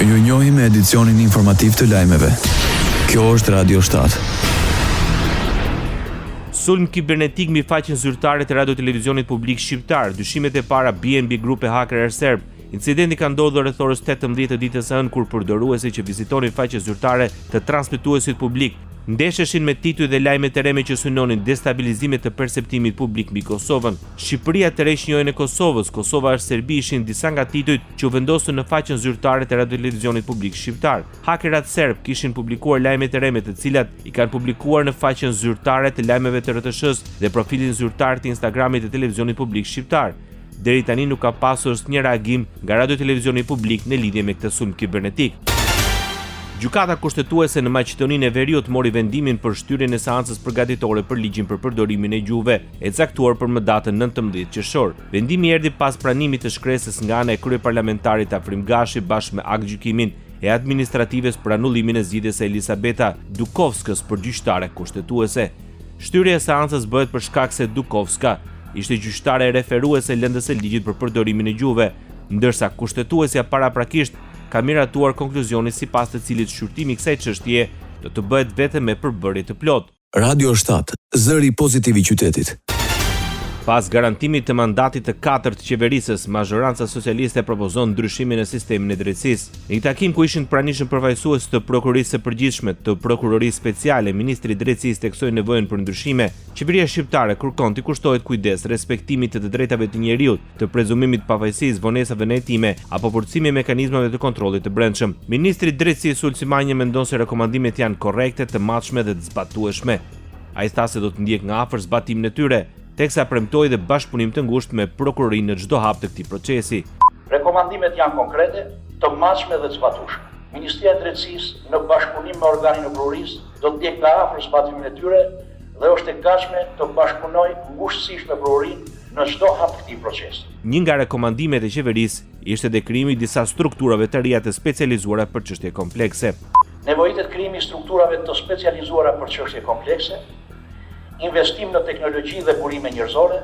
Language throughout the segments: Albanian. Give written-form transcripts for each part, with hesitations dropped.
Ju njohim me edicionin informativ të lajmeve. Kjo është Radio 7. Sulm kibernetik mbi faqen zyrtare të radio-televizionit publik shqiptar. Dyshimet e para bien mbi grupe hakerë serb. Incidenti ka ndodhur rreth orës 18 të ditës së hënë kur përdoruesi që vizitonin faqe zyrtare të transmetuesit publik ndesheshin me tituj dhe lajme të reme që synonin destabilizimet të perceptimit publik mbi Kosovën. Shqipëria tërheq njojën e Kosovës, Kosova është Serbi ishin disa nga titujt që u vendosën në faqen zyrtare të radio-televizionit publik shqiptar. Hakerat serb kishin publikuar lajme të reme të cilat i kanë publikuar në faqen zyrtare të lajmeve të RTS-s dhe profilin zyrtar të Instagramit të televizionit publik shqiptar. Deri tani nuk ka pasur asnjë reagim nga radio-televizioni publik në lidhje me këtë sulm kibernetik. Gjykata kushtetuese në Maqedoninë e Veriut mori vendimin për shtyrjen e seancës përgatitore për ligjin për përdorimin e gjuhëve, e caktuar për më datën 19 qershor. Vendimi erdhi pas pranimit të shkresës nga ana e kryeparlamentarit Afrim Gashi bashkë me akt gjykimin e administratives për anullimin e zgjidhjes së Elisabeta Dukovskës për gjyqtare kushtetuese. Shtyrja e seancës bëhet për shkak se Dukovska ishte gjyqtare e referuese lëndës së ligjit për përdorimin e gjuhëve, ndërsa kushtetuesja paraprakisht ka miratuar konkluzionin sipas të cilit shqyrtimi i kësaj çështjeje do të bëhet vetëm me përbërje të plotë. Radio 7, zëri pozitiv i qytetit. Pas garantimit të mandatit të 4 të qeverisës, mazhoranca socialiste propozon ndryshimin në sistemin e drejtësisë. Në një takim ku ishin pranishëm përfaqësues të prokurorisë së përgjithshme të prokurorisë speciale, ministri i drejtësisë theksoi nevojën për ndryshime. Qeveria shqiptare kërkon të kushtohet kujdes respektimit të drejtave të njerëzit, të prezumimit pavajsisë, vonesave në hetime apo forcimi mekanizmave të kontrollit të brendshëm. Ministri i drejtësisë Sulcimanjë mendon se rekomandimet janë korrekte, të matshme dhe të zbatueshme. Ai tha se do të ndjek nga afër zbatimin e tyre, teksa premtoi dhe bashkëpunim të ngushtë me prokurorinë në çdo hap të këtij procesi. Rekomandimet janë konkrete, të matshme dhe të zbatueshme. Ministria e Drejtësisë në bashkëpunim me organin e prokurorisë do të ndjek nga afër zbatimin e tyre dhe është e gatshme të bashkëpunojë ngushtësisht me prokurorinë në çdo hap të këtij procesi. Një nga rekomandimet e qeverisë ishte dhe krijimi i disa strukturave të reja të specializuara për çështje komplekse. Nevojitet krijimi i strukturave të specializuara për çështje komplekse, investim në teknologji dhe burime njerëzore,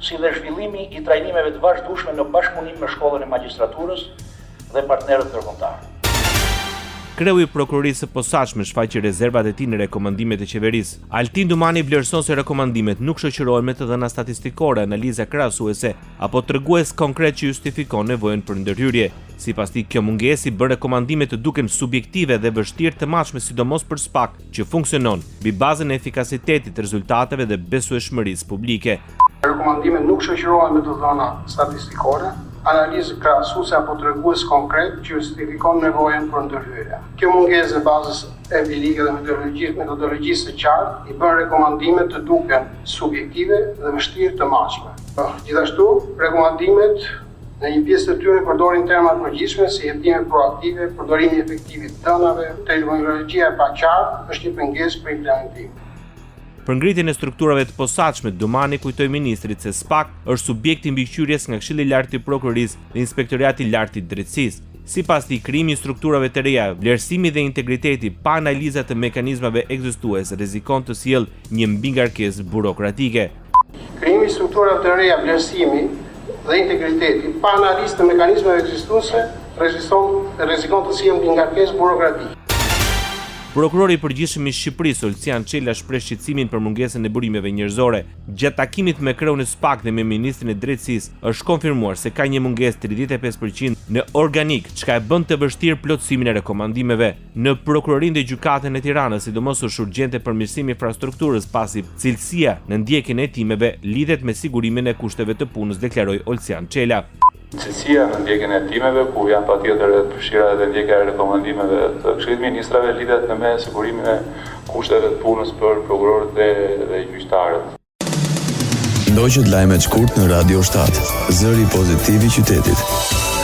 si dhe zhvillimi i trajnimeve të vazhdueshme në bashkëpunim me shkollën e magjistraturës dhe partnerët ndërkombëtar. Kreu i prokurorisë së posaçme shfaqi rezervat e tij në rekomandimet e qeverisë. Altin Dumani vlerëson se rekomandimet nuk shoqërohen me të dhëna statistikore, analiza krahasuese apo tregues konkret që justifikon nevojën për ndërhyrje. Sipas tij, kjo mungesë i bën rekomandimet të duken subjektive dhe vështirë të matshme, sidomos për SPAK, që funksionon mbi bazën e efikasitetit, rezultateve dhe besueshmërisë publike. Rekomandimet nuk shoqërohen me të dhëna statistikore, analizë krahasuese apo tregues konkret që justifikon nevojën për ndërhyrje. Kjo mungesë e bazës empirike dhe metodologjisë së qartë i bën rekomandimet të duken subjektive dhe vështirë të matshme. Gjithashtu, rekomandimet në një pjesë të tyre përdorin terma të përgjithshme si hetime proaktive, përdorimi efektiv i dhënave, terminologjia e paqartë është një pengesë për implementim. Për ngritjen e strukturave të posaçme, Dumani kujtoi ministrit se SPAK është subjekt i mbikëqyrjes nga Këshilli i Lartë i Prokurorisë dhe Inspektorati i Lartë i Drejtësisë. Sipas tij, krijimi i strukturave të reja, vlerësimi dhe integriteti pa analiza të mekanizmave ekzistuese rrezikon të sjellë një mbingarkesë burokratike. Krijimi i strukturave të reja, vlerësimi dhe integriteti pa analizë të mekanizmave ekzistuese rrezikon të sjellë mbingarkesë burokratike. Prokurori i përgjithshëm i Shqipërisë, Olcian Çela, shpreh shqetësimin për mungesën e burimeve njerëzore. Gjatë takimit me kreun e SPAK dhe me ministrin e Drejtësisë, është konfirmuar se ka një mungesë 35% në organik, çka e bën të vështirë plotësimin e rekomandimeve. Në prokurorinë dhe gjykatën e Tiranës, sidomos është urgjente përmirësimi i infrastrukturës, pasi cilësia në ndjekjen e hetimeve lidhet me sigurimin e kushteve të punës, deklaroi Olcian Çela. Cilësia në ndjekjen e hetimeve, ku janë patjetër edhe përfshira edhe ndjekja e rekomandimeve të Këshillit të Ministrave, lidhet me sigurimin e kushteve të punës për prokurorët dhe gjyqtarët. Ndoqët lajmet shkurt në Radio 7, zëri pozitiv i qytetit.